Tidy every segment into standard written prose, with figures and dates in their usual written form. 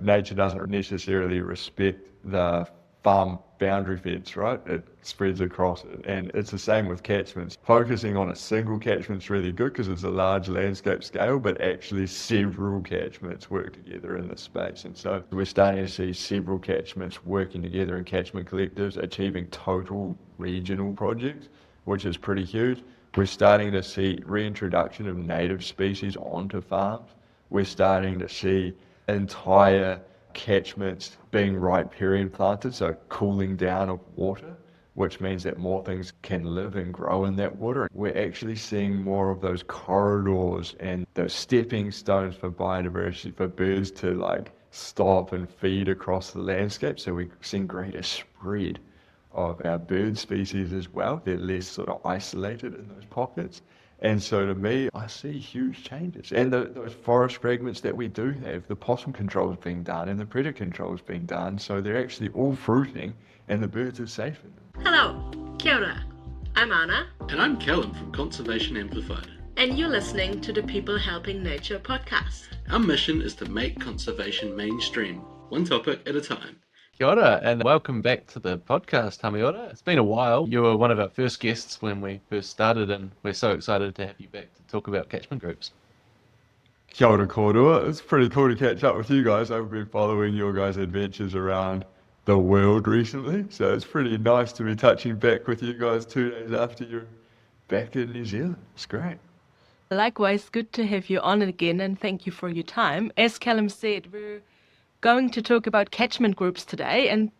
nature doesn't necessarily respect the farm boundary fence, right? It spreads across it. And it's the same with catchments. Focusing on a single catchment's really good because it's a large landscape scale, but actually several catchments work together in this space. And so we're starting to see several catchments working together in catchment collectives, achieving total regional projects, which is pretty huge. We're starting to see reintroduction of native species onto farms. We're starting to see entire catchments being riparian planted, so cooling down of water, which means that more things can live and grow in that water. We're actually seeing more of those corridors and those stepping stones for biodiversity, for birds to like stop and feed across the landscape. So we're seeing greater spread of our bird species as well. They're less sort of isolated in those pockets. And so to me, I see huge changes. And those forest fragments that we do have, the possum control is being done and the predator control is being done. So they're actually all fruiting and the birds are safe in them. Hello, kia ora. I'm Anna. And I'm Callum from Conservation Amplified. And you're listening to the People Helping Nature podcast. Our mission is to make conservation mainstream, one topic at a time. Kia ora, and welcome back to the podcast, Hamiora. It's been a while. You were one of our first guests when we first started, and we're so excited to have you back to talk about catchment groups. Kia ora kōrua. It's pretty cool to catch up with you guys. I've been following your guys' adventures around the world recently, so it's pretty nice to be touching back with you guys 2 days after you're back in New Zealand. It's great. Likewise, good to have you on again, and thank you for your time. As Callum said, we're going to talk about catchment groups today, and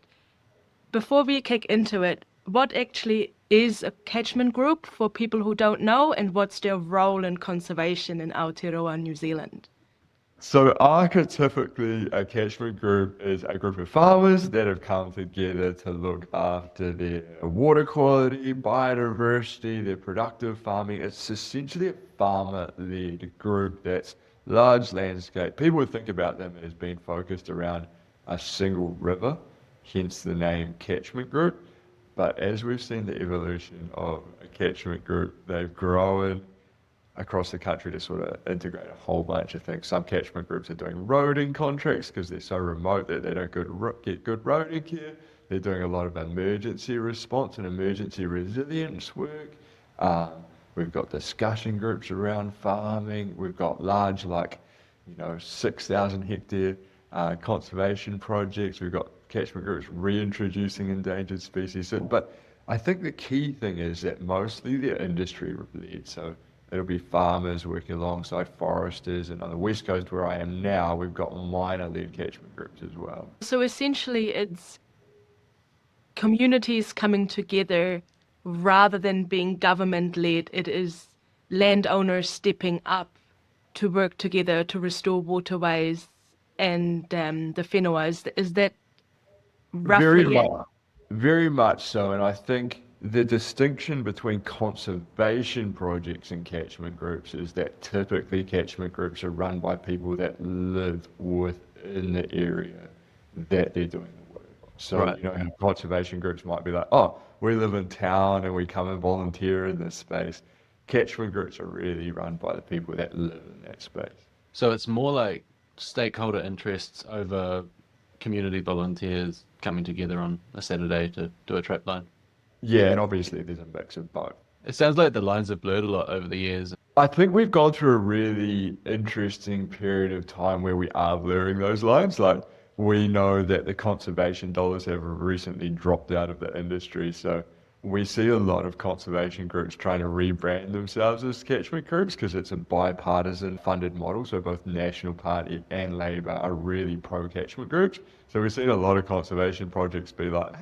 before we kick into it, what actually is a catchment group for people who don't know, and what's their role in conservation in Aotearoa, New Zealand? So archetypically, a catchment group is a group of farmers that have come together to look after their water quality, biodiversity, their productive farming. It's essentially a farmer-led group that's large landscape. People would think about them as being focused around a single river, hence the name catchment group. But as we've seen the evolution of a catchment group, they've grown across the country to sort of integrate a whole bunch of things. Some catchment groups are doing roading contracts because they're so remote that they don't get good roading care. They're doing a lot of emergency response and emergency resilience work. We've got discussion groups around farming. We've got large, 6,000 hectare conservation projects. We've got catchment groups reintroducing endangered species. But I think the key thing is that mostly they're industry led. So it'll be farmers working alongside foresters. And on the west coast where I am now, we've got miner-led catchment groups as well. So essentially it's communities coming together. Rather than being government-led, it is landowners stepping up to work together to restore waterways and the whenua. Is that roughly it? Very much so. And I think the distinction between conservation projects and catchment groups is that typically catchment groups are run by people that live within the area that they're doing the work. So, Right. Conservation groups might be like, oh, we live in town and we come and volunteer in this space. Catchment groups are really run by the people that live in that space. So it's more like stakeholder interests over community volunteers coming together on a Saturday to do a trap line. Yeah, and obviously there's a mix of both. It sounds like the lines have blurred a lot over the years. I think we've gone through a really interesting period of time where we are blurring those lines. Like, we know that the conservation dollars have recently dropped out of the industry. So we see a lot of conservation groups trying to rebrand themselves as catchment groups because it's a bipartisan funded model. So both National Party and Labour are really pro-catchment groups. So we've seen a lot of conservation projects be like,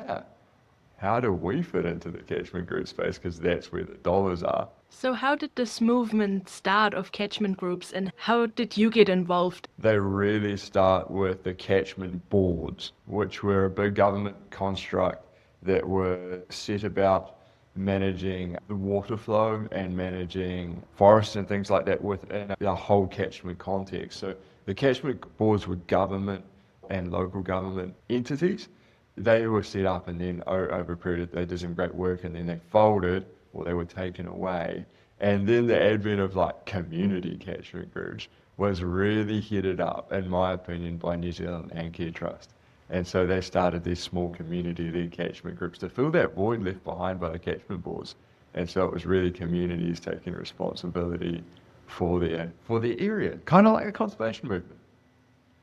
how do we fit into the catchment group space? Because that's where the dollars are. So how did this movement start of catchment groups, and how did you get involved? They really start with the catchment boards, which were a big government construct that were set about managing the water flow and managing forests and things like that within the whole catchment context. So the catchment boards were government and local government entities. They were set up and then over a period they did some great work and then they folded or they were taken away. And then the advent of community catchment groups was really headed up, in my opinion, by New Zealand Landcare Trust. And so they started these small community-led catchment groups to fill that void left behind by the catchment boards. And so it was really communities taking responsibility for their area, kind of like a conservation movement.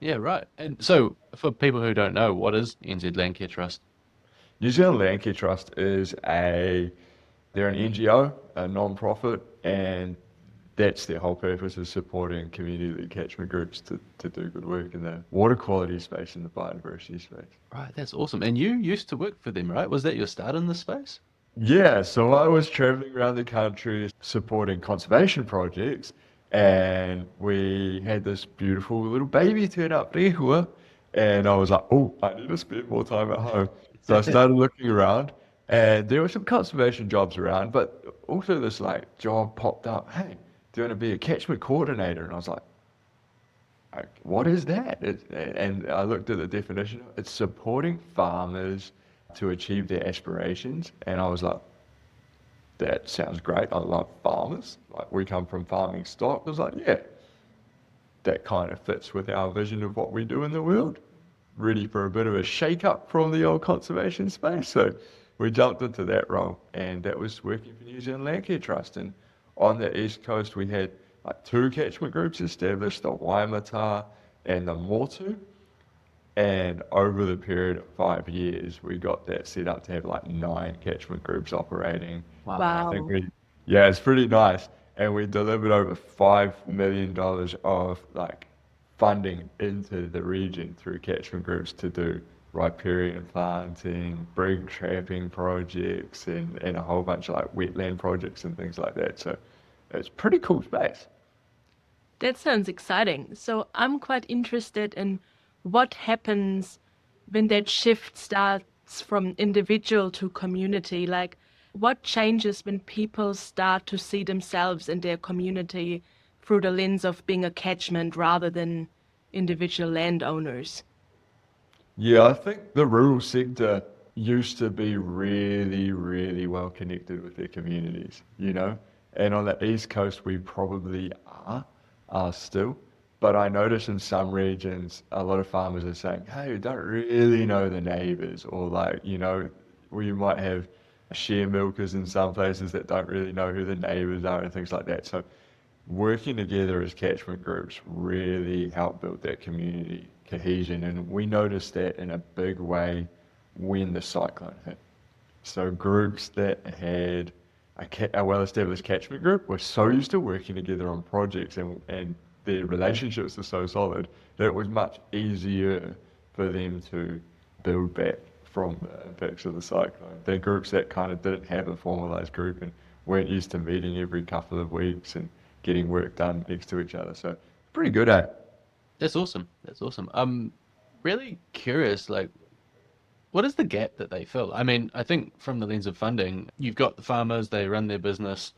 Yeah, right. And so, for people who don't know, what is NZ Landcare Trust? New Zealand Landcare Trust they're an NGO, a non-profit, and that's their whole purpose, is supporting community catchment groups to do good work in the water quality space and the biodiversity space. Right, that's awesome. And you used to work for them, right? Was that your start in this space? Yeah, so I was traveling around the country supporting conservation projects, and we had this beautiful little baby turn up, Rehua, and I was like, oh, I need to spend more time at home. So I started looking around, and there were some conservation jobs around, but also this like job popped up. Hey, do you want to be a catchment coordinator? And I was like, what is that? And I looked at the definition. It's supporting farmers to achieve their aspirations. And I was like, that sounds great. I love farmers. Like, we come from farming stock. I was like, yeah, that kind of fits with our vision of what we do in the world. Ready for a bit of a shake up from the old conservation space. So we jumped into that role, and that was working for New Zealand Landcare Trust. And on the East Coast, we had like 2 catchment groups established, the Waimata and the Motu. And over the period of 5 years, we got that set up to have like 9 catchment groups operating. Wow. I think yeah, it's pretty nice. And we delivered over $5 million of like funding into the region through catchment groups to do riparian planting, brig trapping projects, and a whole bunch of like wetland projects and things like that. So it's pretty cool space. That sounds exciting. So I'm quite interested in what happens when that shift starts from individual to community. Like, what changes when people start to see themselves in their community through the lens of being a catchment rather than individual landowners? Yeah, I think the rural sector used to be really, really well connected with their communities, you know? And on the East Coast, we probably are still. But I notice in some regions, a lot of farmers are saying, hey, we don't really know the neighbors, or like, you know, we might have share milkers in some places that don't really know who the neighbors are and things like that. So working together as catchment groups really help build that community cohesion. And we noticed that in a big way when the cyclone hit. So groups that had a well-established catchment group were so used to working together on projects, and their relationships are so solid that it was much easier for them to build back from the impacts of the cyclone. They're groups that kind of didn't have a formalised group and weren't used to meeting every couple of weeks and getting work done next to each other. So pretty good, eh? That's awesome. That's awesome. I'm really curious, like, what is the gap that they fill? I mean, I think from the lens of funding, you've got the farmers, they run their business,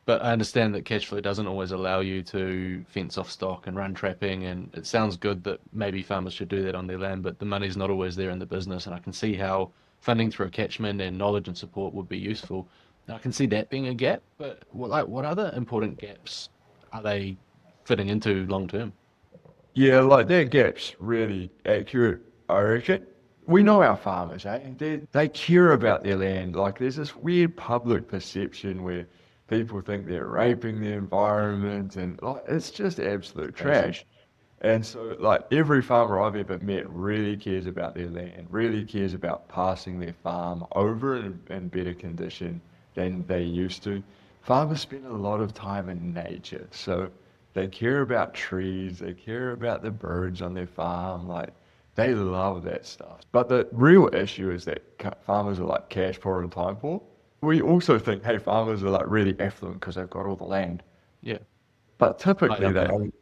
but I understand that cash flow doesn't always allow you to fence off stock and run trapping, and it sounds good that maybe farmers should do that on their land, but the money's not always there in the business, and I can see how funding through a catchment and knowledge and support would be useful. I can see that being a gap, but what other important gaps are they fitting into long term? Yeah, like that gap's really accurate, I reckon. We know our farmers, eh? They care about their land. Like, there's this weird public perception where people think they're raping the environment, and like, it's just absolute trash. And so, like, every farmer I've ever met really cares about their land, really cares about passing their farm over in better condition than they used to. Farmers spend a lot of time in nature, so they care about trees, they care about the birds on their farm, like, they love that stuff. But the real issue is that farmers are like cash poor and time poor. We also think, hey, farmers are like really affluent because they've got all the land. Yeah. But typically don't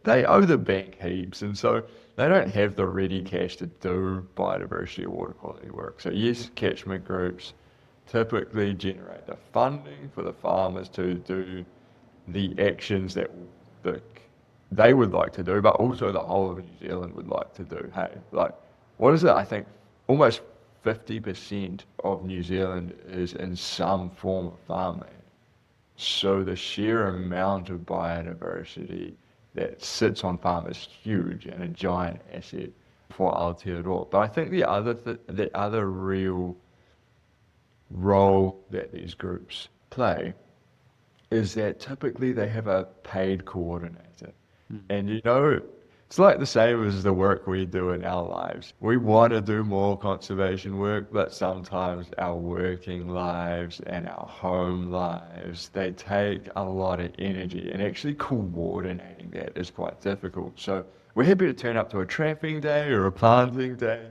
they owe the bank heaps, and so they don't have the ready cash to do biodiversity or water quality work. So yes, catchment groups typically generate the funding for the farmers to do the actions that they would like to do, but also the whole of New Zealand would like to do. Hey, like, what is it? I think almost 50% of New Zealand is in some form of farmland. So the sheer amount of biodiversity that sits on farm is huge and a giant asset for Aotearoa. But I think the other real role that these groups play is that typically they have a paid coordinator. And it's like the same as the work we do in our lives. We want to do more conservation work, but sometimes our working lives and our home lives, they take a lot of energy, and actually coordinating that is quite difficult. So we're happy to turn up to a trapping day or a planting day,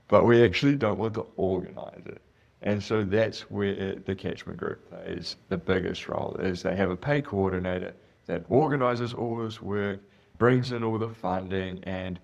but we actually don't want to organize it. And so that's where the catchment group plays the biggest role, is they have a paid coordinator that organizes all this work, brings in all the funding, and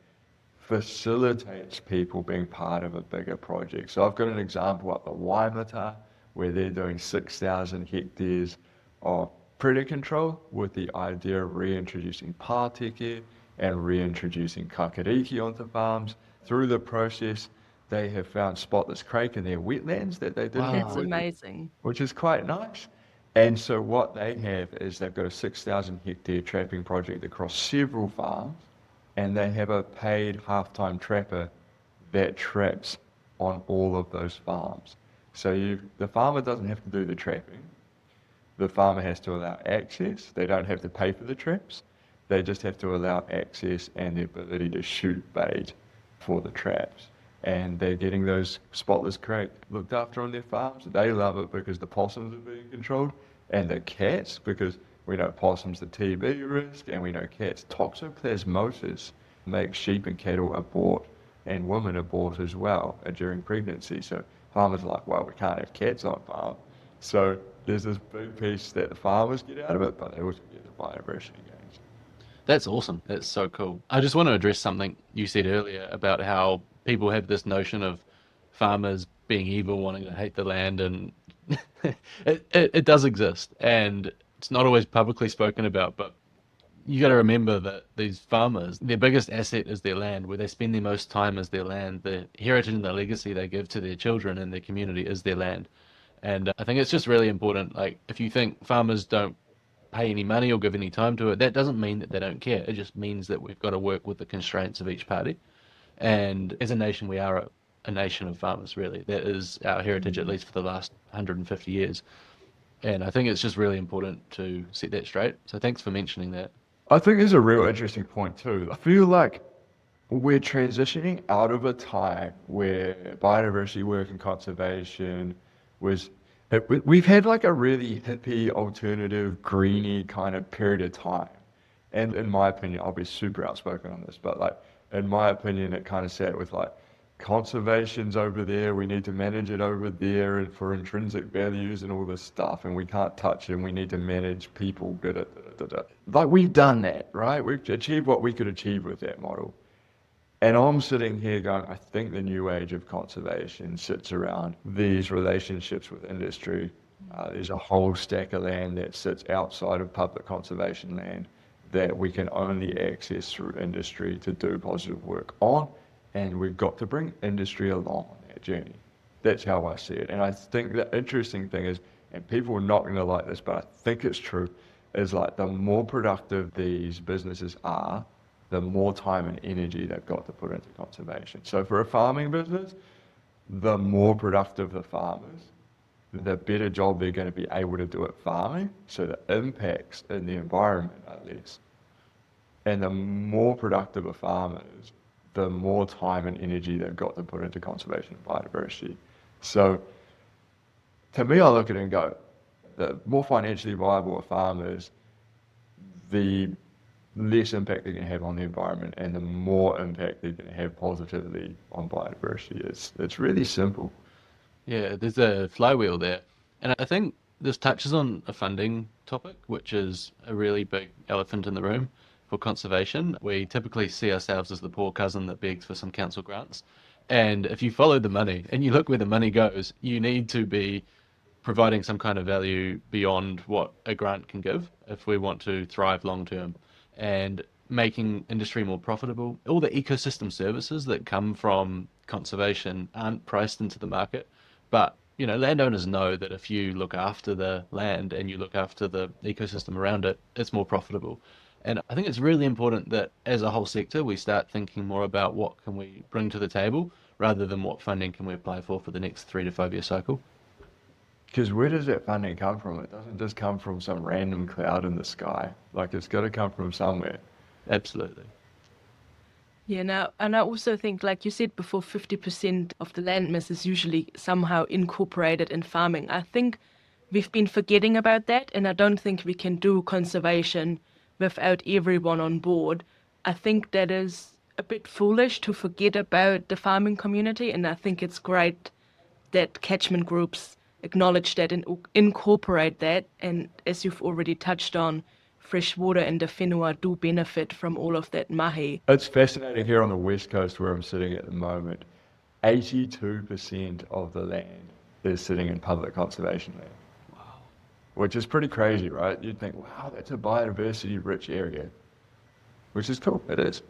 facilitates people being part of a bigger project. So I've got an example up at Waimata, where they're doing 6,000 hectares of predator control with the idea of reintroducing pāteke and reintroducing kakariki onto farms. Through the process, they have found spotless crake in their wetlands that they didn't That's have, amazing. which is quite nice. And so what they have is they've got a 6,000 hectare trapping project across several farms, and they have a paid half-time trapper that traps on all of those farms. So the farmer doesn't have to do the trapping. The farmer has to allow access. They don't have to pay for the traps. They just have to allow access and the ability to shoot bait for the traps. And they're getting those spotless crake looked after on their farms. They love it because the possums are being controlled, and the cats, because we know possums the TB risk, and we know cats toxoplasmosis makes sheep and cattle abort, and women abort as well during pregnancy. So farmers are like, well, we can't have cats on farm. So there's this big piece that the farmers get out of it, but they also get the biodiversity gains. That's awesome. That's so cool. I just want to address something you said earlier about how people have this notion of farmers being evil, wanting to hate the land, and it does exist, and it's not always publicly spoken about, but you got to remember that these farmers, their biggest asset is their land. Where they spend their most time is their land. The heritage and the legacy they give to their children and their community is their land. And I think it's just really important. Like, if you think farmers don't pay any money or give any time to it, that doesn't mean that they don't care. It just means that we've got to work with the constraints of each party. And as a nation, we are a nation of farmers, really. That is our heritage, at least for the last 150 years. And I think it's just really important to set that straight. So thanks for mentioning that. I think there's a real interesting point too. I feel like we're transitioning out of a time where biodiversity work and conservation we've had like a really hippie, alternative, greeny kind of period of time. And in my opinion, I'll be super outspoken on this, but like, in my opinion, it kind of sat with like, conservation's over there, we need to manage it over there and for intrinsic values and all this stuff, and we can't touch it, and we need to manage people. Like, we've done that, right? We've achieved what we could achieve with that model. And I'm sitting here going, I think the new age of conservation sits around these relationships with industry. There's a whole stack of land that sits outside of public conservation land that we can only access through industry to do positive work on. And we've got to bring industry along on that journey. That's how I see it. And I think the interesting thing is, and people are not going to like this, but I think it's true, is like the more productive these businesses are, the more time and energy they've got to put into conservation. So for a farming business, the more productive the farmers, the better job they're going to be able to do at farming, so the impacts in the environment are less. And the more productive a farmer is, the more time and energy they've got to put into conservation and biodiversity. So to me, I look at it and go, the more financially viable a farmer is, the less impact they're going to have on the environment, and the more impact they're going to have positively on biodiversity. It's really simple. Yeah, there's a flywheel there. And I think this touches on a funding topic, which is a really big elephant in the room for conservation. We typically see ourselves as the poor cousin that begs for some council grants. And if you follow the money and you look where the money goes, you need to be providing some kind of value beyond what a grant can give if we want to thrive long term. And making industry more profitable. All the ecosystem services that come from conservation aren't priced into the market, but landowners know that if you look after the land and you look after the ecosystem around it, it's more profitable. And I think it's really important that as a whole sector, we start thinking more about what can we bring to the table rather than what funding can we apply for the next 3 to 5 year cycle. Because where does that funding come from? It doesn't just come from some random cloud in the sky. Like, it's got to come from somewhere. Absolutely. Yeah, now, and I also think, like you said before, 50% of the land mass is usually somehow incorporated in farming. I think we've been forgetting about that, and I don't think we can do conservation without everyone on board. I think that is a bit foolish to forget about the farming community, and I think it's great that catchment groups acknowledge that and incorporate that. And as you've already touched on, fresh water and the whenua do benefit from all of that mahi. It's fascinating here on the west coast where I'm sitting at the moment. 82% of the land is sitting in public conservation land. Wow. Which is pretty crazy, right? You'd think, wow, that's a biodiversity-rich area, which is cool. It is.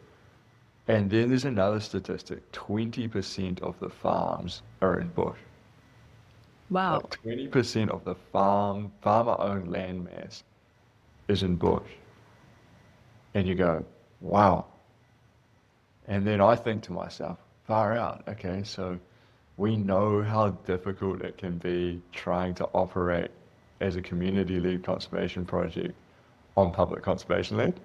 And then there's another statistic: 20% of the farms are in bush. Wow. Like 20% of the farmer-owned land mass is in bush. And you go, wow. And then I think to myself, far out. Okay, so we know how difficult it can be trying to operate as a community-led conservation project on public conservation land.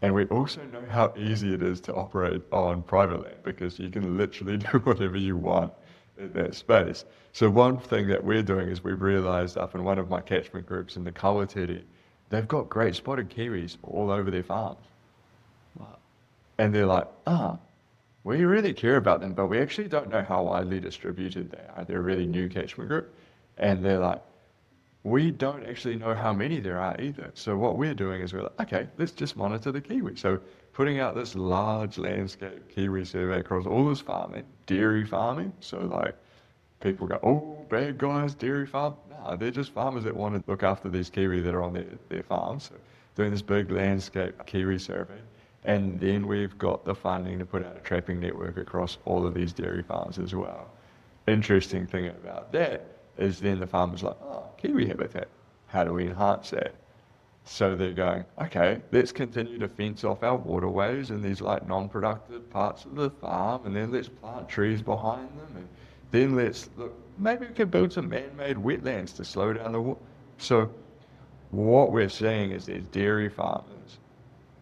And we also know how easy it is to operate on private land because you can literally do whatever you want in that space. So one thing that we're doing is we've realised up in one of my catchment groups in the Aotearoa, they've got great spotted kiwis all over their farms. Wow. And they're like, we really care about them, but we actually don't know how widely distributed they are. They're a really new catchment group. And they're like, we don't actually know how many there are either. So what we're doing is we're like, okay, let's just monitor the kiwi. So putting out this large landscape kiwi survey across all this farming, dairy farming. So like people go, oh, bad guys, dairy farm. No, they're just farmers that want to look after these kiwi that are on their farms. So doing this big landscape kiwi survey. And then we've got the funding to put out a trapping network across all of these dairy farms as well. Interesting thing about that is then the farmer's like, oh, kiwi habitat, how do we enhance that? So they're going, okay, let's continue to fence off our waterways and these like non-productive parts of the farm, and then let's plant trees behind them, and then let's look, maybe we can build some man-made wetlands to slow down the water. So what we're seeing is there's dairy farmers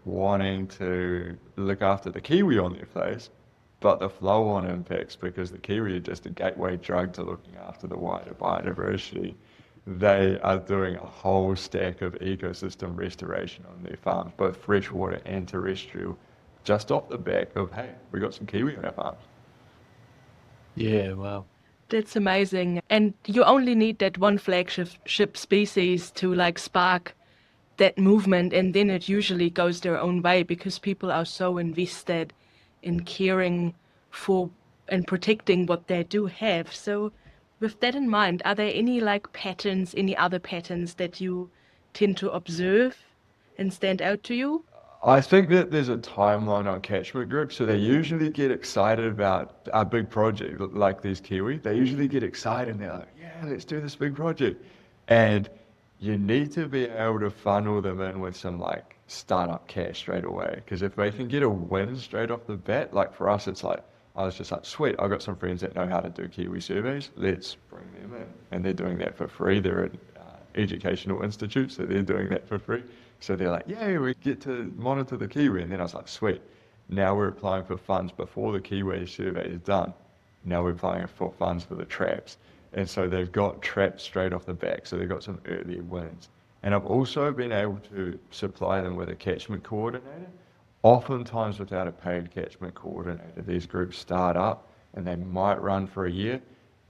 wanting to look after the kiwi on their place, but the flow-on impacts, because the kiwi are just a gateway drug to looking after the wider biodiversity, they are doing a whole stack of ecosystem restoration on their farms, both freshwater and terrestrial, just off the back of, hey, we got some kiwi on our farms. Yeah, wow. That's amazing. And you only need that one flagship species to like spark that movement, and then it usually goes their own way because people are so invested in caring for and protecting what they do have. So with that in mind, are there any like patterns, any other patterns that you tend to observe and stand out to you? I think that there's a timeline on catchment groups, so they usually get excited about a big project like these kiwi. They usually get excited and they're like, yeah, let's do this big project. And you need to be able to funnel them in with some like startup cash straight away. Because if they can get a win straight off the bat, like for us, it's like, I was just like, sweet, I've got some friends that know how to do kiwi surveys. Let's bring them in. And they're doing that for free. They're at educational institutes, so they're doing that for free. So they're like, yay, we get to monitor the kiwi. And then I was like, sweet, now we're applying for funds before the kiwi survey is done. Now we're applying for funds for the traps. And so they've got traps straight off the back, so they've got some early wins. And I've also been able to supply them with a catchment coordinator. Oftentimes without a paid catchment coordinator, these groups start up and they might run for a year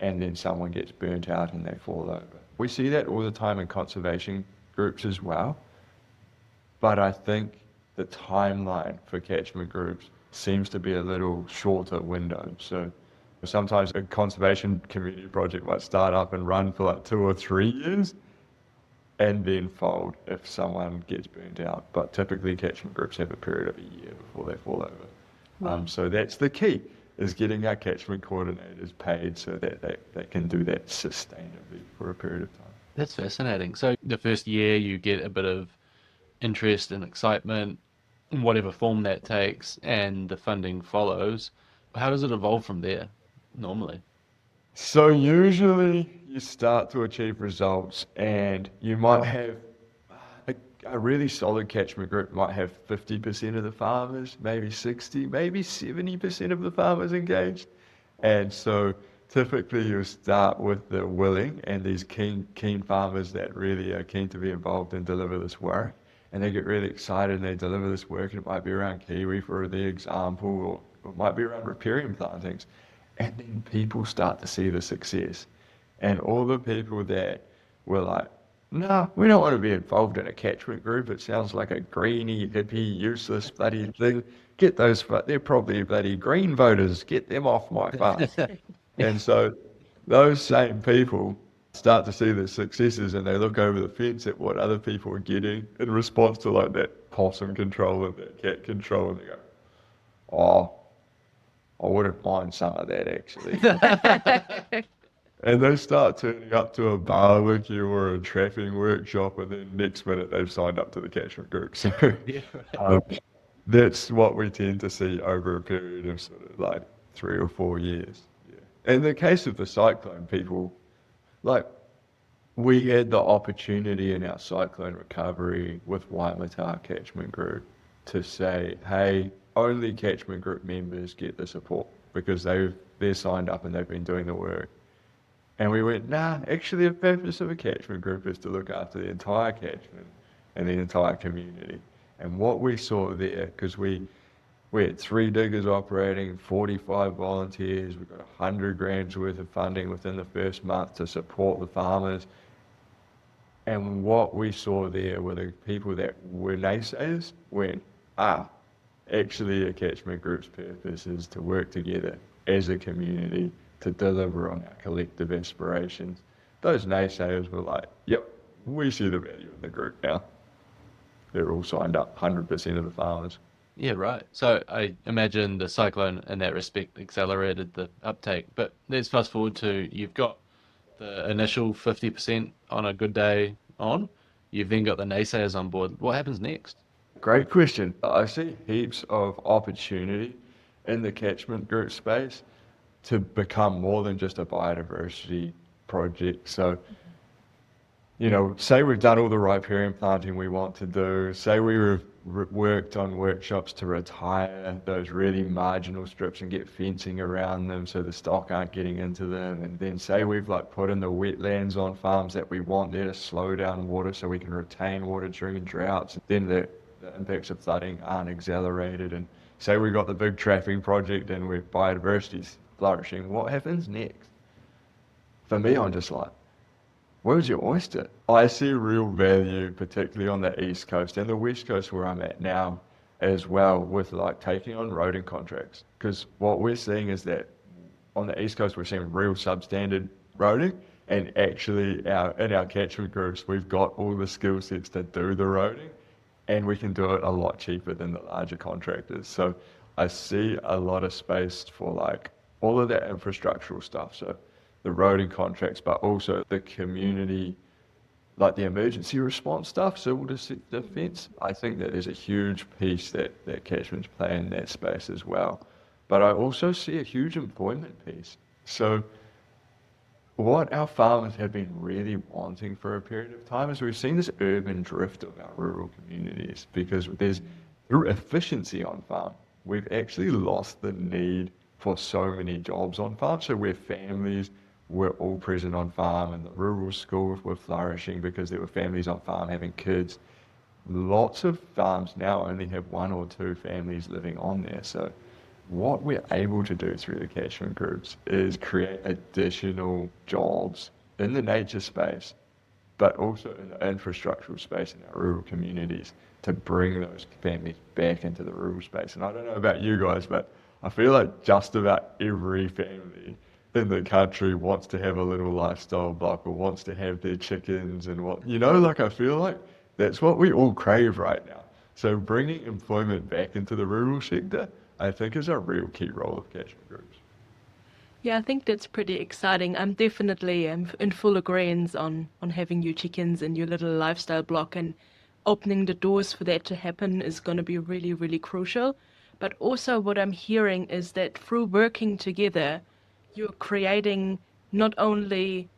and then someone gets burnt out and they fall over. We see that all the time in conservation groups as well. But I think the timeline for catchment groups seems to be a little shorter window. So sometimes a conservation community project might start up and run for like 2 or 3 years and then fold if someone gets burnt out. But typically catchment groups have a period of a year before they fall over. Wow. So that's the key, is getting our catchment coordinators paid so that they can do that sustainably for a period of time. That's fascinating. So the first year you get a bit of interest and excitement, in whatever form that takes, and the funding follows. How does it evolve from there normally? So usually you start to achieve results and you might have a, a really solid catchment group might have 50% of the farmers, maybe 60, maybe 70% of the farmers engaged. And so typically you start with the willing and these keen farmers that really are keen to be involved and deliver this work. And they get really excited and they deliver this work, and it might be around kiwi for the example, or it might be around riparian plantings. And then people start to see the success. And all the people that were like, no, we don't want to be involved in a catchment group. It sounds like a greeny, hippie, useless bloody thing. Get those, they're probably bloody green voters. Get them off my farm. And so those same people start to see the successes and they look over the fence at what other people are getting in response to like that possum control and that cat control. And they go, oh, I wouldn't mind some of that actually. And they start turning up to a barbecue or a trapping workshop, and then next minute they've signed up to the catchment group. So that's what we tend to see over a period of sort of like 3 or 4 years. Yeah. In the case of the cyclone people, like we had the opportunity in our cyclone recovery with Waimata catchment group to say, hey, only catchment group members get the support because they're signed up and they've been doing the work. And we went, nah, actually the purpose of a catchment group is to look after the entire catchment and the entire community. And what we saw there, because we had 3 diggers operating, 45 volunteers, we got 100 grand's worth of funding within the first month to support the farmers. And what we saw there were the people that were naysayers went, actually a catchment group's purpose is to work together as a community to deliver on our collective aspirations. Those naysayers were like, yep, we see the value in the group now. They're all signed up, 100% of the farmers. Yeah, right. So I imagine the cyclone in that respect accelerated the uptake. But let's fast forward to you've got the initial 50% on a good day on. You've then got the naysayers on board. What happens next? Great question. I see heaps of opportunity in the catchment group space to become more than just a biodiversity project. So, you know, say we've done all the riparian planting we want to do, say we've worked on workshops to retire those really marginal strips and get fencing around them so the stock aren't getting into them, and then say we've like put in the wetlands on farms that we want there to slow down water so we can retain water during droughts, then the impacts of flooding aren't accelerated, and say we got the big trapping project and we're biodiversity's flourishing. What happens next? For me, I'm just like, where's your oyster? I see real value, particularly on the East Coast and the West Coast where I'm at now as well, with like taking on roading contracts. Because what we're seeing is that on the East Coast, we're seeing real substandard roading, and actually in our catchment groups, we've got all the skill sets to do the roading, and we can do it a lot cheaper than the larger contractors. So I see a lot of space for like all of that infrastructural stuff. So the roading contracts, but also the community, like the emergency response stuff, civil defence. I think that there's a huge piece that catchments play in that space as well. But I also see a huge employment piece. So what our farmers have been really wanting for a period of time is we've seen this urban drift of our rural communities because through efficiency on farm, we've actually lost the need for so many jobs on farm. So where families were all present on farm and the rural schools were flourishing because there were families on farm having kids. Lots of farms now only have 1 or 2 families living on there. So what we're able to do through the catchment groups is create additional jobs in the nature space, but also in the infrastructural space in our rural communities to bring those families back into the rural space. And I don't know about you guys, but I feel like just about every family in the country wants to have a little lifestyle block or wants to have their chickens and like I feel like that's what we all crave right now. So bringing employment back into the rural sector, I think is a real key role of catchment groups. Yeah, I think that's pretty exciting. I'm definitely in full agreement on having your chickens and your little lifestyle block. And opening the doors for that to happen is going to be really, really crucial. But also, what I'm hearing is that through working together, you're creating not only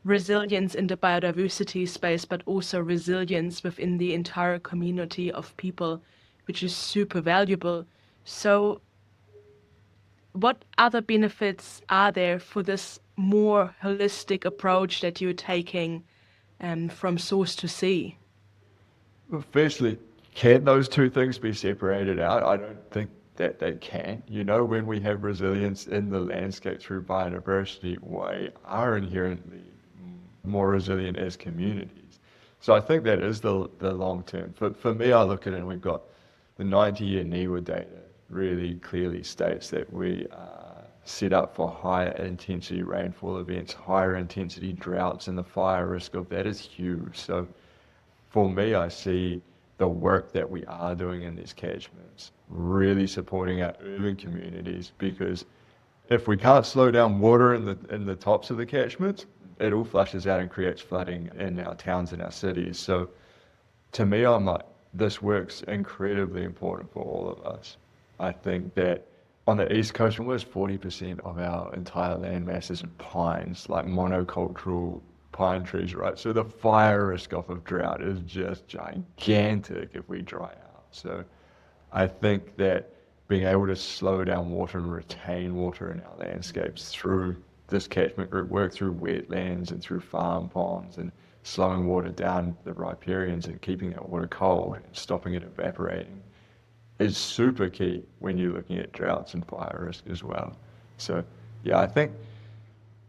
resilience in the biodiversity space, but also resilience within the entire community of people, which is super valuable. So, what other benefits are there for this more holistic approach that you're taking from source to sea? Well, firstly, can those two things be separated out? I don't think that they can. You know, when we have resilience in the landscape through biodiversity, we are inherently more resilient as communities. So I think that is the long term. For me, I look at it and we've got the 90-year NIWA data really clearly states that we are set up for higher intensity rainfall events, higher intensity droughts, and the fire risk of that is huge. So for me, I see the work that we are doing in these catchments really supporting our urban communities, because if we can't slow down water in the tops of the catchments, it all flushes out and creates flooding in our towns and our cities. So to me, I'm like, this work's incredibly important for all of us. I think that on the East Coast, almost 40% of our entire land mass is in pines, like monocultural pine trees, right? So the fire risk off of drought is just gigantic if we dry out. So I think that being able to slow down water and retain water in our landscapes through this catchment group work, through wetlands and through farm ponds, and slowing water down the riparians and keeping that water cold and stopping it evaporating is super key when you're looking at droughts and fire risk as well. So yeah, I think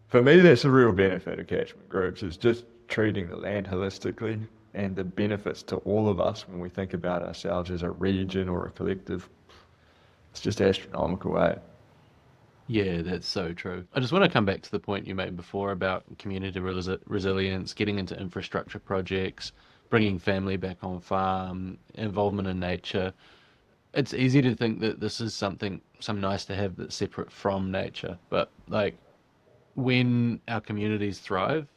for me, that's a real benefit of catchment groups, is just treating the land holistically, and the benefits to all of us when we think about ourselves as a region or a collective. It's just astronomical, eh? Yeah, that's so true. I just want to come back to the point you made before about community resilience, getting into infrastructure projects, bringing family back on farm, involvement in nature. It's easy to think that this is some nice to have that's separate from nature, but like when our communities thrive,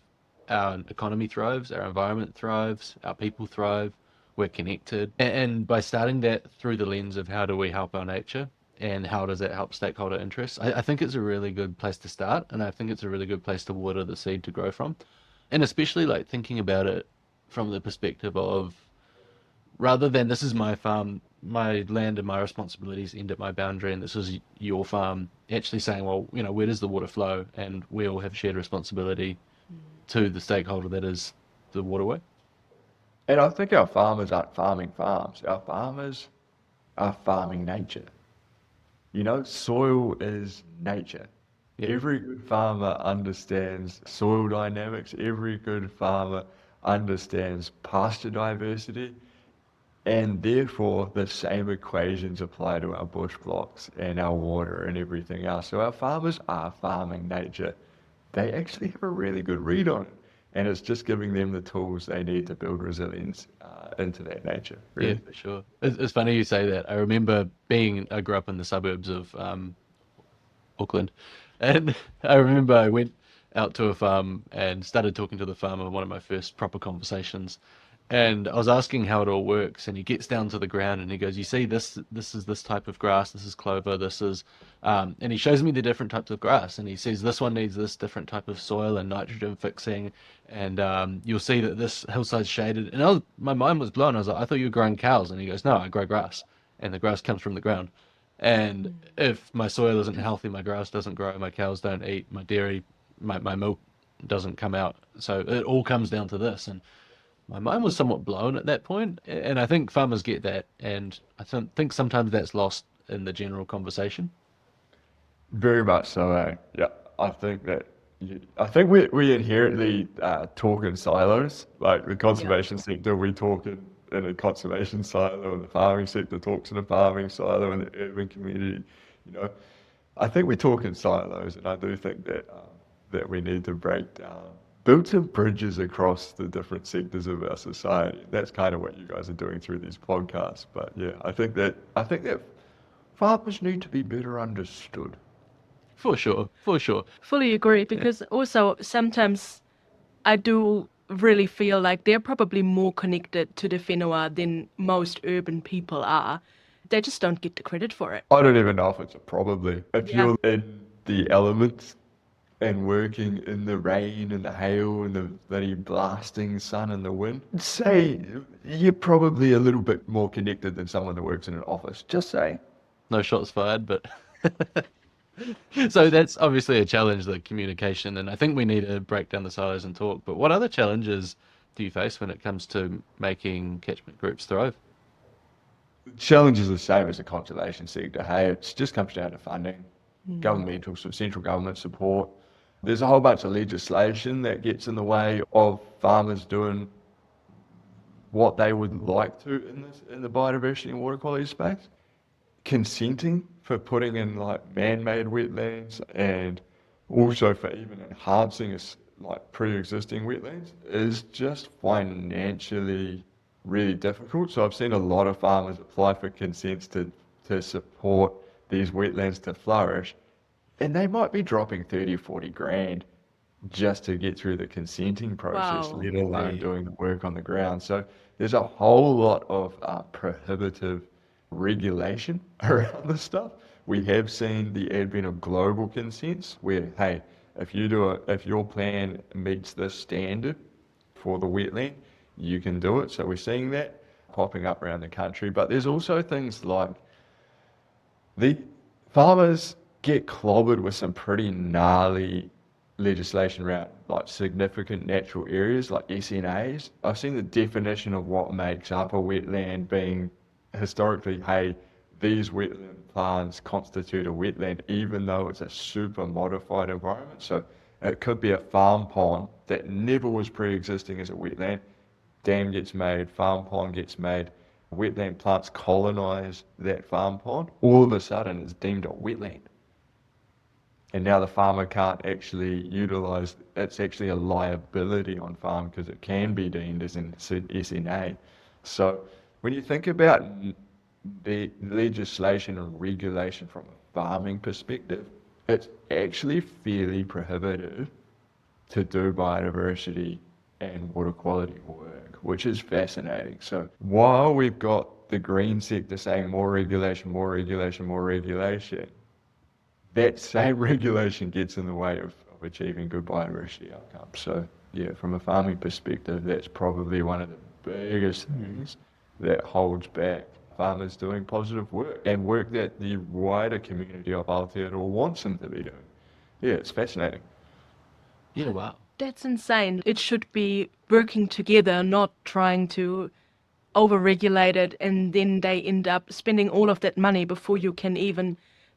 our economy thrives, our environment thrives, our people thrive, we're connected. And by starting that through the lens of how do we help our nature and how does that help stakeholder interests, I think it's a really good place to start. And I think it's a really good place to water the seed to grow from. And especially like thinking about it from the perspective of, rather than this is my farm, my land and my responsibilities end at my boundary, and this is your farm, actually saying, well, you know, where does the water flow? And we all have shared responsibility to the stakeholder that is the waterway. And I think our farmers aren't farming farms. Our farmers are farming nature. You know, soil is nature. Yeah. Every good farmer understands soil dynamics. Every good farmer understands pasture diversity. And therefore, the same equations apply to our bush blocks and our water and everything else. So our farmers are farming nature. They actually have a really good read on it. And it's just giving them the tools they need to build resilience into that nature. Really. Yeah, for sure. It's funny you say that. I remember I grew up in the suburbs of Auckland, and I remember I went out to a farm and started talking to the farmer, one of my first proper conversations. And I was asking how it all works, and he gets down to the ground and he goes, "You see, this is this type of grass. This is clover. This is," and he shows me the different types of grass, and he says this one needs this different type of soil and nitrogen fixing, and you'll see that this hillside's shaded. And my mind was blown. I was like, "I thought you were growing cows," and he goes, "No, I grow grass, and the grass comes from the ground. And if my soil isn't healthy, my grass doesn't grow, my cows don't eat, my dairy, my milk doesn't come out. So it all comes down to this." And my mind was somewhat blown at that point, and I think farmers get that, and I think sometimes that's lost in the general conversation. Very much so, eh? Yeah, I think that I think we inherently talk in silos. Like the conservation sector, we talk in a conservation silo, and the farming sector talks in a farming silo, and the urban community, you know, I think we talk in silos, and I do think that we need to build some bridges across the different sectors of our society. That's kind of what you guys are doing through these podcasts. But yeah, I think that farmers need to be better understood. For sure, for sure. Fully agree, because also sometimes I do really feel like they're probably more connected to the whenua than most urban people are. They just don't get the credit for it. I don't even know if it's a probably. If Yeah. you're in the elements and working in the rain and the hail and the bloody blasting sun and the wind, say you're probably a little bit more connected than someone that works in an office. Just say. No shots fired, but so that's obviously a challenge, the communication, and I think we need to break down the silos and talk. But what other challenges do you face when it comes to making catchment groups thrive? The challenge is the same as the conservation sector. Hey, it just comes down to funding, governmental, central government support. There's a whole bunch of legislation that gets in the way of farmers doing what they would like to in the biodiversity and water quality space. Consenting for putting in like man-made wetlands and also for even enhancing like pre-existing wetlands is just financially really difficult. So I've seen a lot of farmers apply for consents to support these wetlands to flourish, and they might be dropping 30, 40 grand just to get through the consenting process, Wow. let alone Right. doing the work on the ground. So there's a whole lot of prohibitive regulation around this stuff. We have seen the advent of global consents where, hey, if your plan meets this standard for the wetland, you can do it. So we're seeing that popping up around the country. But there's also things like the farmers get clobbered with some pretty gnarly legislation around like significant natural areas like SNAs. I've seen the definition of what makes up a wetland being historically, hey, these wetland plants constitute a wetland even though it's a super modified environment. So it could be a farm pond that never was pre-existing as a wetland. Dam gets made, farm pond gets made, wetland plants colonize that farm pond. All of a sudden it's deemed a wetland. And now the farmer can't actually utilize, it's actually a liability on farm because it can be deemed as an SNA. So when you think about the legislation and regulation from a farming perspective, it's actually fairly prohibitive to do biodiversity and water quality work, which is fascinating. So while we've got the green sector saying more regulation, more regulation, more regulation, that same regulation gets in the way of achieving good biodiversity outcomes. So yeah, from a farming perspective, that's probably one of the biggest things that holds back farmers doing positive work and work that the wider community of Aotearoa wants them to be doing. Yeah, it's fascinating. Yeah, wow. That's insane. It should be working together, not trying to over-regulate it, and then they end up spending all of that money before you can even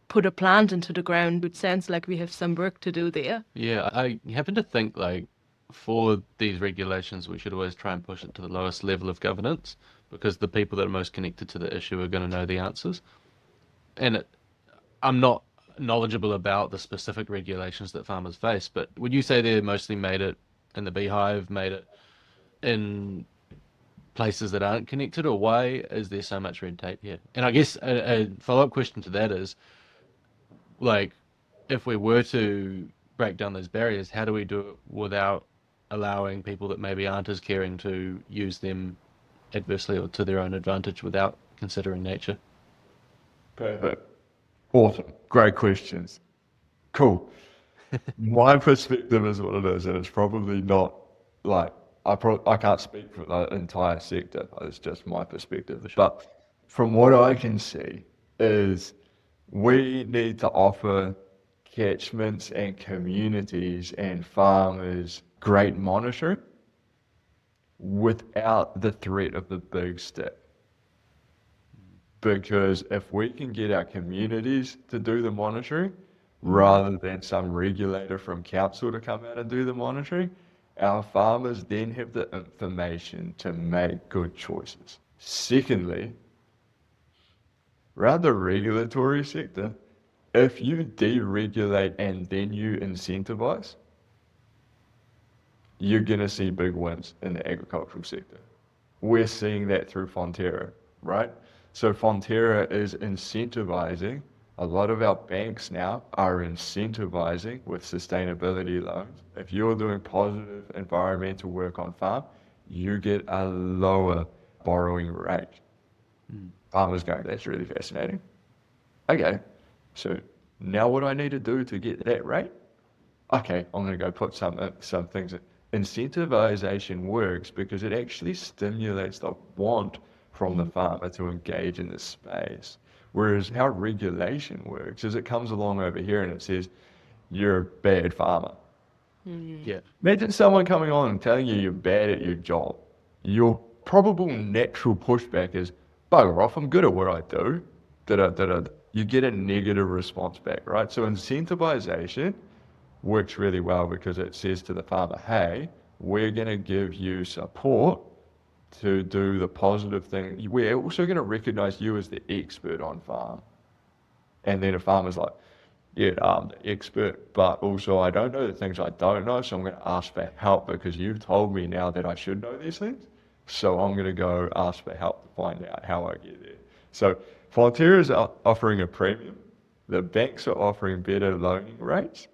put a plant into the ground. It sounds like we have some work to do there. Yeah, I happen to think like for these regulations, we should always try and push it to the lowest level of governance because the people that are most connected to the issue are going to know the answers. And I'm not knowledgeable about the specific regulations that farmers face, but would you say they're mostly made it in the beehive, made it in places that aren't connected, or why is there so much red tape here? And I guess a follow-up question to that is, like, if we were to break down those barriers, how do we do it without allowing people that maybe aren't as caring to use them adversely or to their own advantage without considering nature? Perfect. Awesome. Great questions. Cool. My perspective is what it is, and it's probably not like I can't speak for the entire sector. It's just my perspective. But from what I can see is we need to offer catchments and communities and farmers great monitoring without the threat of the big stick. Because if we can get our communities to do the monitoring, rather than some regulator from council to come out and do the monitoring, our farmers then have the information to make good choices. Secondly, around the regulatory sector, if you deregulate and then you incentivize, you're going to see big wins in the agricultural sector. We're seeing that through Fonterra, right? So Fonterra is incentivizing A lot of our banks now are incentivizing with sustainability loans. If you're doing positive environmental work on farm, you get a lower borrowing rate. Farmers going, that's really fascinating. Okay, so now what do I need to do to get that rate? Okay, I'm going to go put some things in. Incentivization works because it actually stimulates the want from the farmer to engage in this space. Whereas how regulation works is it comes along over here and it says, you're a bad farmer. Yeah. Imagine someone coming on and telling you you're bad at your job. Your probable natural pushback is, bugger off, I'm good at what I do. You get a negative response back, right? So incentivization works really well because it says to the farmer, hey, we're going to give you support to do the positive thing. We're also going to recognize you as the expert on farm. And then a farmer's like, yeah, I'm the expert, but also I don't know the things I don't know, so I'm going to ask for help because you've told me now that I should know these things. So I'm going to go ask for help to find out how I get there. So Fonterra is offering a premium. The banks are offering better loaning rates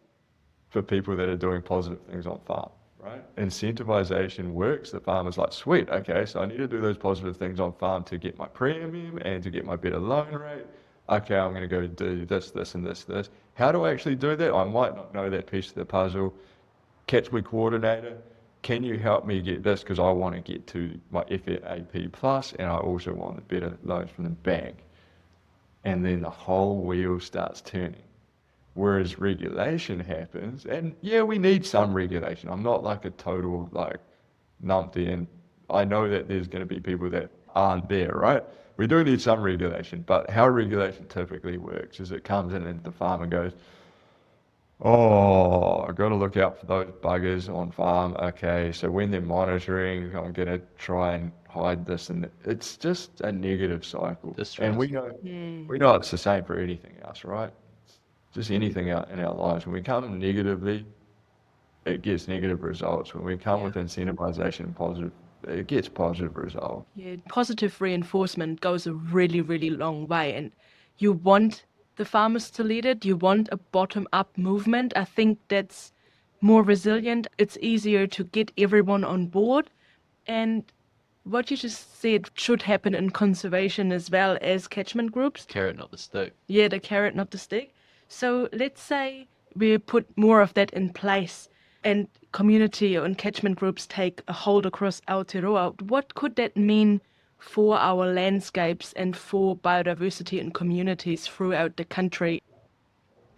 for people that are doing positive things on farm, right? Incentivization works. The farmer's like, sweet, okay, so I need to do those positive things on farm to get my premium and to get my better loan rate. Okay, I'm going to go do this, this, and this. How do I actually do that? I might not know that piece of the puzzle. Catchment coordinator, can you help me get this? Because I want to get to my FAP plus, and I also want the better loans from the bank. And then the whole wheel starts turning. Whereas regulation happens, and yeah, we need some regulation. I'm not like a total like numpty, and I know that there's going to be people that aren't there, right? We do need some regulation, but how regulation typically works is it comes in and the farmer goes, oh, I've got to look out for those buggers on farm. Okay, so when they're monitoring, I'm going to try and hide this, and it's just a negative cycle. Distrust. And we know it's the same for anything else, right? Just anything out in our lives. When we come negatively, it gets negative results. When we come with incentivization positive, it gets positive results. Yeah, positive reinforcement goes a really, really long way. And you want the farmers to lead it. You want a bottom-up movement. I think that's more resilient. It's easier to get everyone on board. And what you just said should happen in conservation as well as catchment groups. Carrot, not the stick. Yeah, the carrot, not the stick. So let's say we put more of that in place and community and catchment groups take a hold across Aotearoa. What could that mean for our landscapes and for biodiversity and communities throughout the country?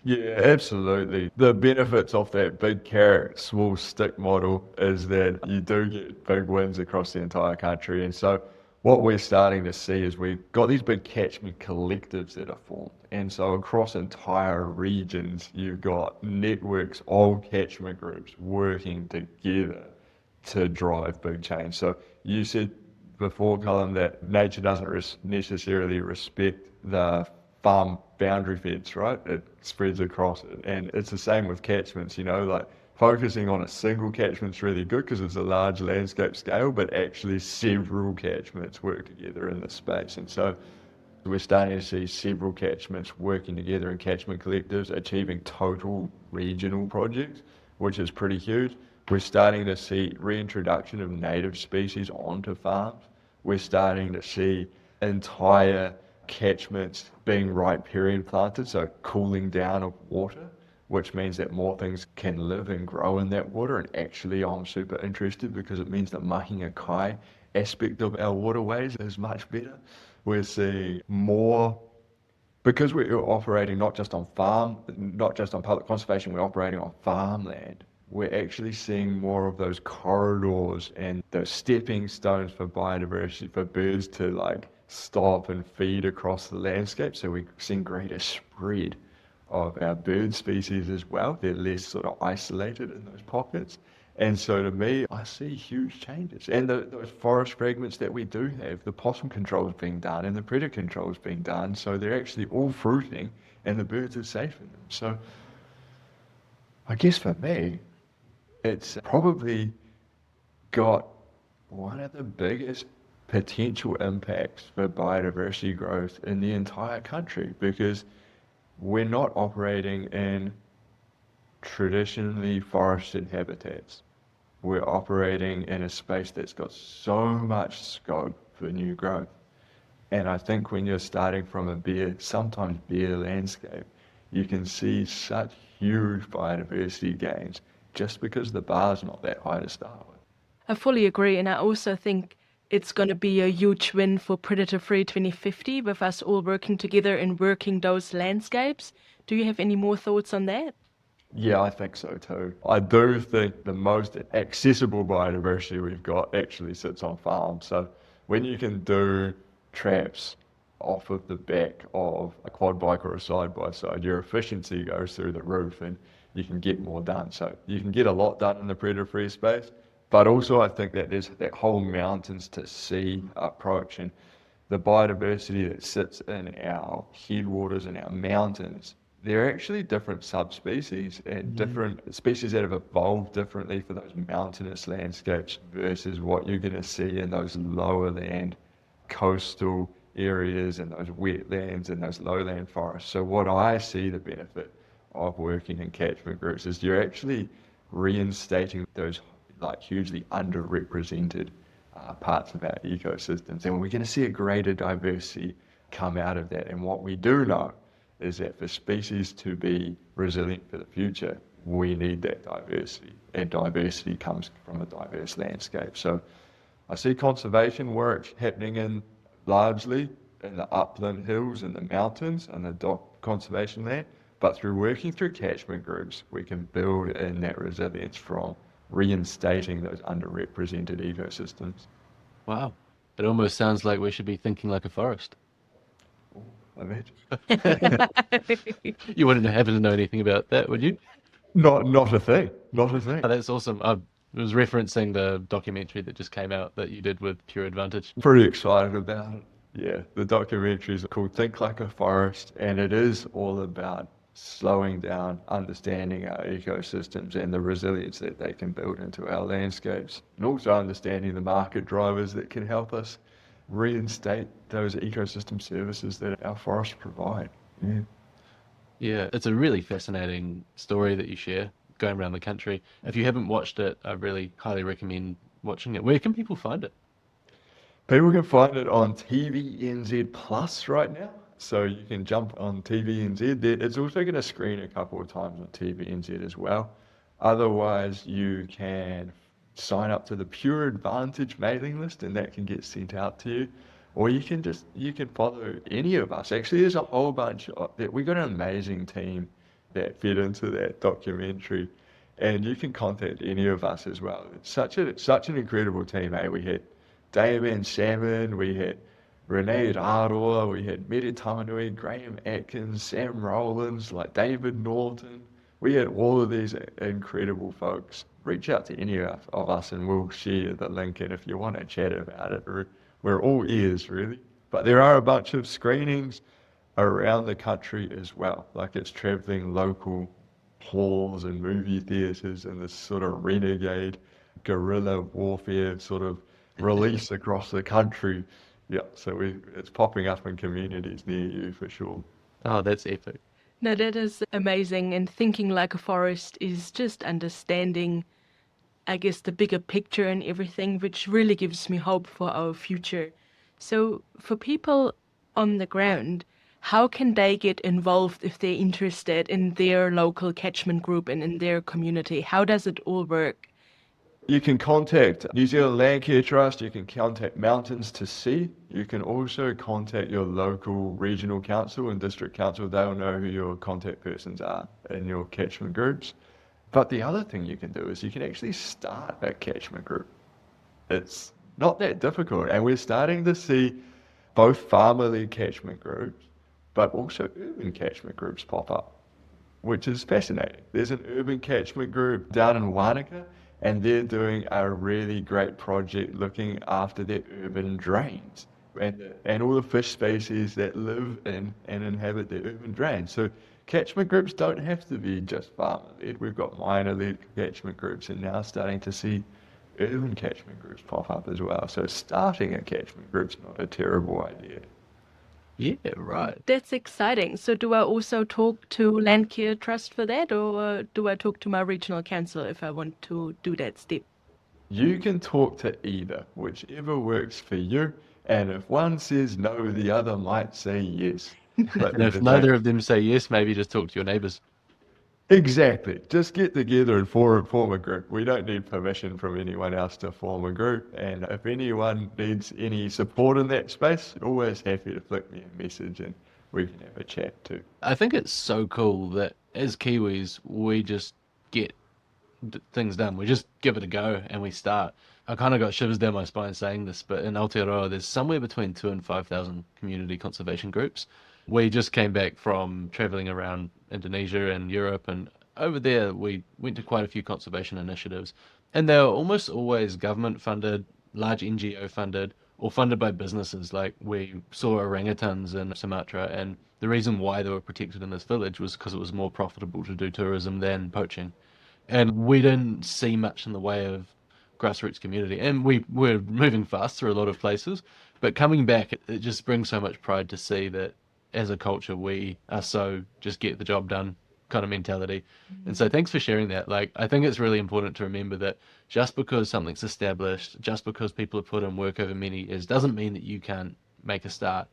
Yeah, absolutely. The benefits of that big carrot, small stick model is that you do get big wins across the entire country. And so what we're starting to see is we've got these big catchment collectives that are formed. And so across entire regions, you've got networks of catchment groups working together to drive big change. So you said before, Colin, that nature doesn't necessarily respect the farm boundary fence, right? It spreads across it. And it's the same with catchments, like focusing on a single catchment's really good because it's a large landscape scale, but actually several catchments work together in this space. And so we're starting to see several catchments working together in catchment collectives, achieving total regional projects, which is pretty huge. We're starting to see reintroduction of native species onto farms. We're starting to see entire catchments being riparian planted, so cooling down of water, which means that more things can live and grow in that water. And actually, I'm super interested because it means the mahinga kai aspect of our waterways is much better. We're seeing more, because we're operating not just on public conservation, we're operating on farmland. We're actually seeing more of those corridors and those stepping stones for biodiversity, for birds to stop and feed across the landscape. So we're seeing greater spread of our bird species as well. They're less sort of isolated in those pockets. And so to me, I see huge changes. And those forest fragments that we do have, the possum control is being done and the predator control is being done. So they're actually all fruiting and the birds are safe in them. So I guess for me, it's probably got one of the biggest potential impacts for biodiversity growth in the entire country, because we're not operating in traditionally forested habitats. We're operating in a space that's got so much scope for new growth. And I think when you're starting from a bare, sometimes bare landscape, you can see such huge biodiversity gains just because the bar's not that high to start with. I fully agree, and I also think it's going to be a huge win for Predator Free 2050 with us all working together and working those landscapes. Do you have any more thoughts on that? Yeah, I think so too. I do think the most accessible biodiversity we've got actually sits on farms. So when you can do traps off of the back of a quad bike or a side by side, your efficiency goes through the roof and you can get more done. So you can get a lot done in the predator-free space, but also I think that there's that whole mountains to sea approach, and the biodiversity that sits in our headwaters and our mountains. They're actually different subspecies and different species that have evolved differently for those mountainous landscapes versus what you're going to see in those lower land coastal areas and those wetlands and those lowland forests. So what I see the benefit of working in catchment groups is you're actually reinstating those like hugely underrepresented parts of our ecosystems, and we're going to see a greater diversity come out of that. And what we do know is that for species to be resilient for the future, we need that diversity, and diversity comes from a diverse landscape. So I see conservation work happening in largely in the upland hills and the mountains and the conservation land, but through working through catchment groups, we can build in that resilience from reinstating those underrepresented ecosystems. Wow. It almost sounds like we should be thinking like a forest. Imagine. You wouldn't happen to know anything about that, would you? Not a thing. Not a thing. Oh, that's awesome. I was referencing the documentary that just came out that you did with Pure Advantage. Pretty excited about it. Yeah, the documentary is called Think Like a Forest, and it is all about slowing down, understanding our ecosystems and the resilience that they can build into our landscapes, and also understanding the market drivers that can help us reinstate those ecosystem services that our forests provide. Yeah. Yeah, it's a really fascinating story that you share going around the country. If you haven't watched it, I really highly recommend watching it. Where can people find it? People can find it on TVNZ Plus right now. So you can jump on TVNZ. It's also going to screen a couple of times on TVNZ as well. Otherwise, you can sign up to the Pure Advantage mailing list and that can get sent out to you. Or you can follow any of us. Actually, there's a whole bunch we got an amazing team that fit into that documentary, and you can contact any of us as well. It's such an incredible team. We had Damon Salmon, we had Renee Aotearoa, we had Mary Tamanui, Graham Atkins, Sam Rowlands, like David Norton. We had all of these incredible folks. Reach out to any of us and we'll share the link, and if you want to chat about it, we're all ears, really. But there are a bunch of screenings around the country as well. Like it's traveling local halls and movie theatres and this sort of renegade guerrilla warfare sort of release across the country. Yeah, so it's popping up in communities near you for sure. Oh, that's epic. No, that is amazing. And thinking like a forest is just understanding, I guess, the bigger picture and everything, which really gives me hope for our future. So for people on the ground, how can they get involved if they're interested in their local catchment group and in their community? How does it all work? You can contact New Zealand Land Care Trust, you can contact Mountains to Sea, you can also contact your local regional council and district council. They'll know who your contact persons are in your catchment groups. But the other thing you can do is you can actually start a catchment group. It's not that difficult, and we're starting to see both farmer-led catchment groups, but also urban catchment groups pop up, which is fascinating. There's an urban catchment group down in Wanaka, and they're doing a really great project looking after their urban drains and all the fish species that live in and inhabit their urban drains. So catchment groups don't have to be just farmer-led. We've got miner-led catchment groups, and now starting to see urban catchment groups pop up as well. So starting a catchment group's not a terrible idea. Yeah, right. That's exciting. So do I also talk to Landcare Trust for that, or do I talk to my regional council if I want to do that step? You can talk to either, whichever works for you. And if one says no, the other might say yes. But And if neither of them say yes, maybe just talk to your neighbors. exactly. Just get together and form a group. We don't need permission from anyone else to form a group. And if anyone needs any support in that space, always happy to flick me a message and we can have a chat too. I think it's so cool that as Kiwis, we just get things done. We just give it a go and we start. I kind of got shivers down my spine saying this, but in Aotearoa, there's somewhere between 2,000 and 5,000 community conservation groups. We just came back from traveling around Indonesia and Europe, and over there we went to quite a few conservation initiatives, and they were almost always government funded, large NGO funded, or funded by businesses. Like we saw orangutans in Sumatra, and the reason why they were protected in this village was because it was more profitable to do tourism than poaching. And we didn't see much in the way of grassroots community. And we were moving fast through a lot of places, but coming back, it just brings so much pride to see that as a culture, we are so just get the job done kind of mentality. And so thanks for sharing that. Like, I think it's really important to remember that just because something's established, just because people have put in work over many years, doesn't mean that you can't make a start.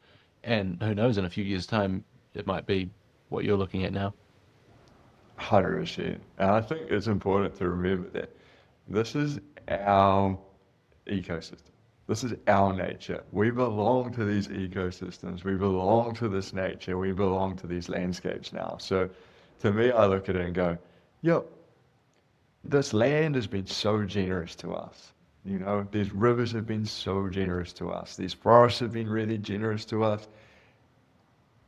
And who knows, in a few years' time, it might be what you're looking at now. 100%. And I think it's important to remember that this is our ecosystem. This is our nature. We belong to these ecosystems. We belong to this nature. We belong to these landscapes now. So to me, I look at it and go, yep, this land has been so generous to us. You know, these rivers have been so generous to us. These forests have been really generous to us.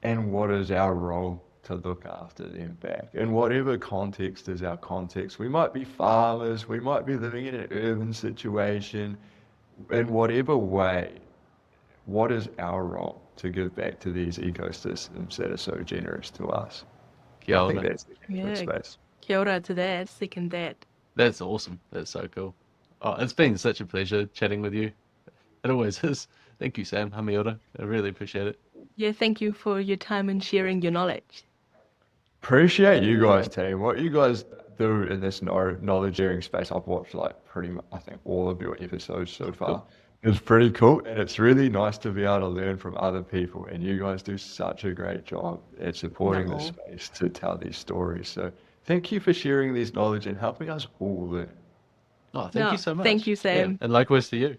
And what is our role to look after them back? In whatever context is our context. We might be farmers, we might be living in an urban situation. In whatever way, what is our role to give back to these ecosystems that are so generous to us? Kia I think ora. that's the Yeah. space. Kia ora to that. Second that. That's awesome. That's so cool. Oh, it's been such a pleasure chatting with you. It always is. Thank you, Sam. Hamiora. I really appreciate it. Yeah, thank you for your time and sharing your knowledge. Appreciate you guys, team. What you guys do in this knowledge sharing space, I've watched like pretty much, I think all of your episodes so far. Cool. It's pretty cool, and it's really nice to be able to learn from other people. And you guys do such a great job at supporting the No. space to tell these stories. So thank you for sharing this knowledge and helping us all learn. Oh, thank No, you so much. thank you, Yeah, Sam. and likewise to you.